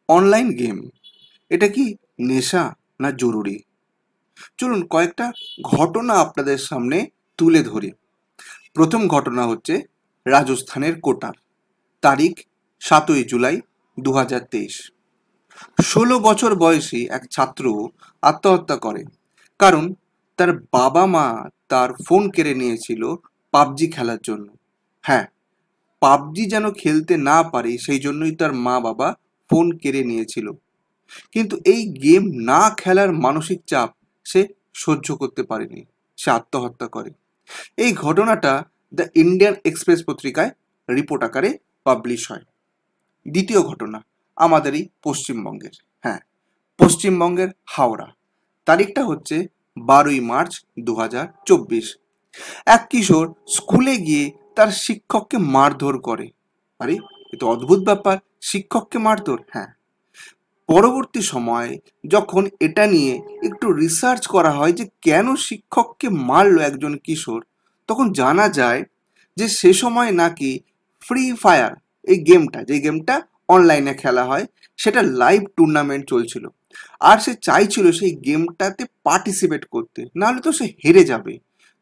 Online game এটা কি নেশা না জরুরি? চলুন কয়েকটা ঘটনা আপনাদের সামনে তুলে ধরি। প্রথম ঘটনা হচ্ছে রাজস্থানের কোটার, তারিখ 7ই জুলাই 2023। 16 বছর বয়সী এক ছাত্র আত্মহত্যা করে, কারণ তার বাবা মা তার ফোন কেড়ে নিয়েছিল পাবজি খেলার জন্য। হ্যাঁ, পাবজি যেন খেলতে না পারে সেই জন্যই তার মা বাবা ফোন কেড়ে নিয়েছিল। কিন্তু এই গেম না খেলার মানসিক চাপ সে সহ্য করতে পারেনি, সে আত্মহত্যা করে। এই ঘটনাটা দ্য ইন্ডিয়ান এক্সপ্রেস পত্রিকায় রিপোর্ট আকারে পাবলিশ হয়। দ্বিতীয় ঘটনা আমাদেরই পশ্চিমবঙ্গের, হ্যাঁ, পশ্চিমবঙ্গের হাওড়া, তারিখটা হচ্ছে 12ই মার্চ 2024। এক কিশোর স্কুলে গিয়ে তার শিক্ষককে মারধর করে। আরে, এ তো অদ্ভুত ব্যাপার, শিক্ষককে মারধর। হ্যাঁ, পরবর্তী সময়ে যখন এটা নিয়ে একটু রিসার্চ করা হয় যে কেন শিক্ষককে মারলো একজন কিশোর, তখন জানা যায় যে সে সময় নাকি ফ্রি ফায়ার এই গেমটা, যে গেমটা অনলাইনে খেলা হয়, সেটা লাইভ টুর্নামেন্ট চলছিল। আর সে চাইছিল সেই গেমটাতে পার্টিসিপেট করতে, নাহলে তো সে হেরে যাবে।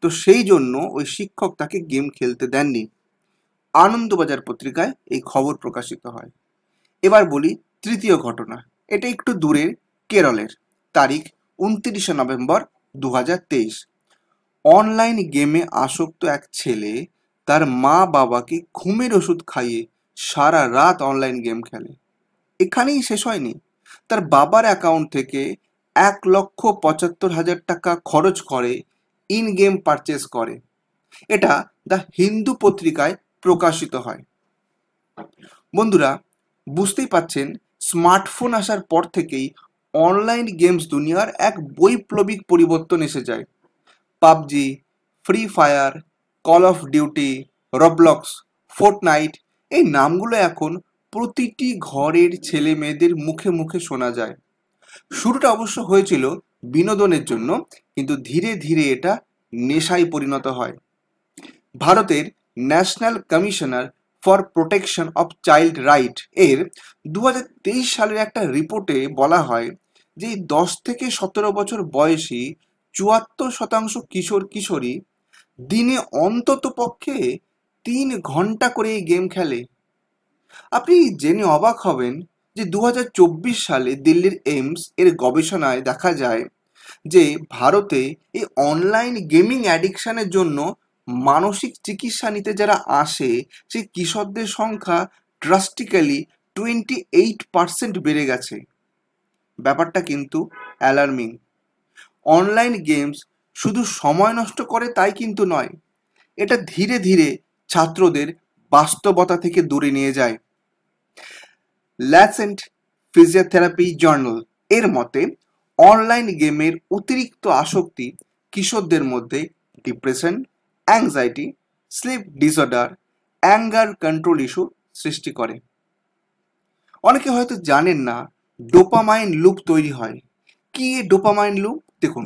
তো সেই জন্য ওই শিক্ষক তাকে গেম খেলতে দেননি। আনন্দবাজার পত্রিকায় এই খবর প্রকাশিত হয়। এবার বলি তৃতীয় ঘটনা। এটা একটু দূরের, কেরলের, তারিখ 29 নভেম্বর 2023। অনলাইন গেমে আসক্ত এক ছেলে তার মা বাবাকে ঘুমের ওষুধ খাইয়ে সারা রাত অনলাইন গেম খেলে। এখানেই শেষ হয়নি, তার বাবার অ্যাকাউন্ট থেকে 1,75,000 টাকা খরচ করে ইন গেম পারচেস করে। এটা দ্য হিন্দু পত্রিকায় প্রকাশিত হয়। বন্ধুরা, বুঝতেই পাচ্ছেন, স্মার্টফোন আসার পর থেকেই অনলাইন গেমস দুনিয়ার এক বৈপ্লবিক পরিবর্তন এসে যায়। PUBG, free fire, call of duty, Roblox, Fortnite, এই নামগুলো এখন প্রতিটি ঘরের ছেলে মেয়েদের মুখে মুখে শোনা যায়। শুরুটা অবশ্য হয়েছিল বিনোদনের জন্য, কিন্তু ধীরে ধীরে এটা নেশায় পরিণত হয়। ভারতের national commissioner for protection of child right এর 2023 সালের একটা রিপোর্টে বলা হয় যে 10 থেকে 17 বছর বয়সী 74% কিশোর কিশোরী দিনে অন্তত পক্ষে 3 ঘন্টা করে এই গেম খেলে। আপনি জেনে অবাক হবেন যে 2024 সালে দিল্লির এইমস এর গবেষণায় দেখা যায় যে ভারতে এই অনলাইন গেমিং অ্যাডিকশনের জন্য মানসিক চিকিৎসা নিতে যারা আসে সেই কিশোরদের সংখ্যা ড্রাস্টিক্যালি 28% বেড়ে গেছে। ব্যাপারটা কিন্তু অ্যালার্মিং। অনলাইন গেমস শুধু সময় নষ্ট করে তাই কিন্তু নয়, এটা ধীরে ধীরে ছাত্রদের বাস্তবতা থেকে দূরে নিয়ে যায়। ল্যাসেন্ট ফিজিওথেরাপি জার্নাল এর মতে অনলাইন গেমের অতিরিক্ত আসক্তি কিশোরদের মধ্যে depression, anxiety, sleep disorder, anger control issue সৃষ্টি করে। অনেকে হয়তো জানেন না ডোপামাইন লুপ তৈরি হয়। কি এই ডোপামাইন লুপ? দেখুন,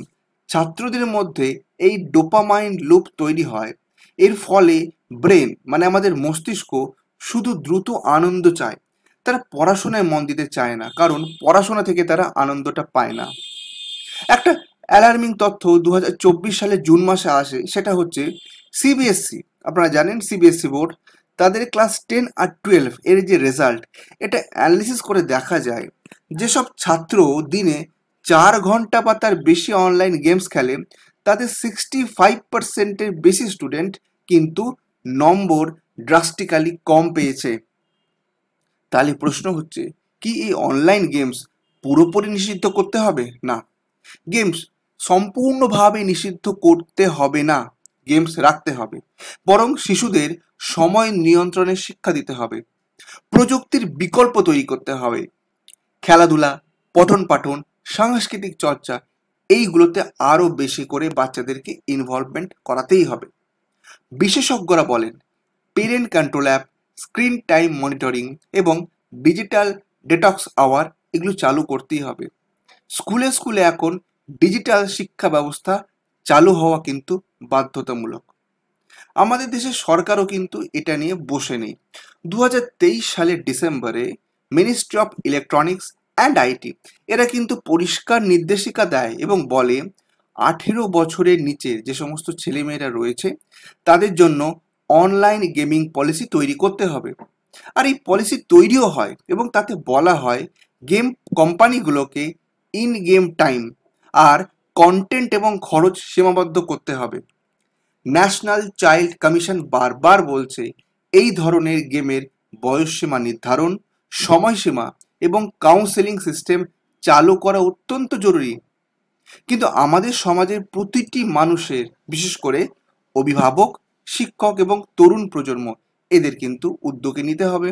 ছাত্রদের মধ্যে এই ডোপামাইন লুপ তৈরি হয়। এর ফলে ব্রেন, মানে আমাদের মস্তিষ্ক, শুধু দ্রুত আনন্দ চায়। তারা পড়াশোনায় মন দিতে চায় না, কারণ পড়াশোনা থেকে তারা আনন্দটা পায় না। একটা অ্যালার্মিং তথ্য 2024 সালে জুন মাসে আসে, সেটা হচ্ছে সিবিএসসি, আপনারা জানেন সিবিএসসি বোর্ড, তাদের ক্লাস 10 আর 12 এর যে রেজাল্ট, এটা অ্যানালিসিস করে দেখা যায় যেসব ছাত্র দিনে 4 ঘন্টা বা তার বেশি অনলাইন গেমস খেলে, তাদের 65%-এর বেশি স্টুডেন্ট কিন্তু নম্বর ড্রাস্টিক্যালি কম পেয়েছে। তাহলে প্রশ্ন হচ্ছে, কি এই অনলাইন গেমস পুরোপুরি নিষিদ্ধ করতে হবে? না, গেমস সম্পূর্ণভাবে নিষিদ্ধ করতে হবে না, গেমস রাখতে হবে। বরং শিশুদের সময় নিয়ন্ত্রণের শিক্ষা দিতে হবে, প্রযুক্তির বিকল্প তৈরি করতে হবে। খেলাধুলা, পঠন পাঠন, সাংস্কৃতিক চর্চা, এইগুলোতে আরও বেশি করে বাচ্চাদেরকে ইনভলভমেন্ট করাতেই হবে। বিশেষজ্ঞরা বলেন parent control app, screen time monitoring এবং ডিজিটাল ডেটক্স আওয়ার, এগুলো চালু করতেই হবে। স্কুলে স্কুলে এখন ডিজিটাল শিক্ষা ব্যবস্থা চালু হওয়া কিন্তু বাধ্যতামূলক। আমাদের দেশের সরকারও কিন্তু এটা নিয়ে বসে নেই। 2023 সালের ডিসেম্বরে ministry of electronics and IT এরা কিন্তু পরিষ্কার নির্দেশিকা দেয় এবং বলে 18 বছরের নিচের যে সমস্ত ছেলেমেয়েরা রয়েছে তাদের জন্য অনলাইন গেমিং পলিসি তৈরি করতে হবে। আর এই পলিসি তৈরিও হয় এবং তাতে বলা হয় গেম কোম্পানিগুলোকে ইন গেম টাইম আর কন্টেন্ট এবং খরচ সীমাবদ্ধ করতে হবে। ন্যাশনাল চাইল্ড কমিশন বারবার বলছে এই ধরনের গেমের বয়সসীমা নির্ধারণ, সময়সীমা এবং কাউন্সেলিং সিস্টেম চালু করা অত্যন্ত জরুরি। কিন্তু আমাদের সমাজের প্রতিটি মানুষের, বিশেষ করে অভিভাবক, শিক্ষক এবং তরুণ প্রজন্ম, এদের কিন্তু উদ্যোগে নিতে হবে।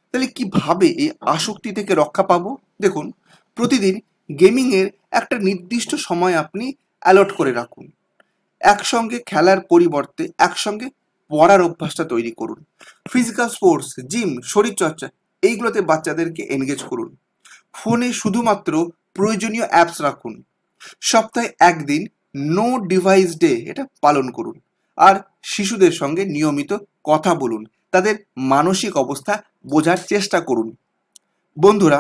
তাহলে কিভাবে এই আসক্তি থেকে রক্ষা পাবো? দেখুন, প্রতিদিন গেমিংয়ের একটা নির্দিষ্ট সময় আপনি অ্যালট করে রাখুন। একসঙ্গে খেলার পরিবর্তে একসঙ্গে পড়ার অভ্যাসটা তৈরি করুন। ফিজিক্যাল স্পোর্টস, জিম, শরীরচর্চা এইগুলোতে বাচ্চাদেরকে এনগেজ করুন। ফোনে শুধুমাত্র প্রয়োজনীয় অ্যাপস রাখুন। সপ্তাহে একদিন নো ডিভাইস ডে এটা পালন করুন। আর শিশুদের সঙ্গে নিয়মিত কথা বলুন, তাদের মানসিক অবস্থা বোঝার চেষ্টা করুন। বন্ধুরা,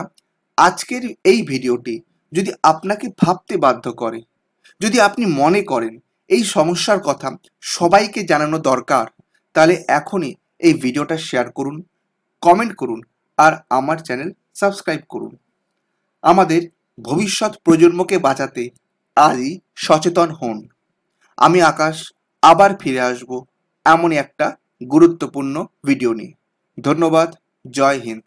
আজকের এই ভিডিওটি যদি আপনাকে ভাবতে বাধ্য করে, যদি আপনি মনে করেন এই সমস্যার কথা সবাইকে জানানো দরকার, তাহলে এখনই এই ভিডিওটা শেয়ার করুন, কমেন্ট করুন আর আমার চ্যানেল সাবস্ক্রাইব করুন। আমাদের ভবিষ্যৎ প্রজন্মকে বাঁচাতে আজই সচেতন হন। আমি আকাশ আবার ফিরে আসব এমনই একটা গুরুত্বপূর্ণ ভিডিও নিয়ে। ধন্যবাদ। জয় হিন্দ।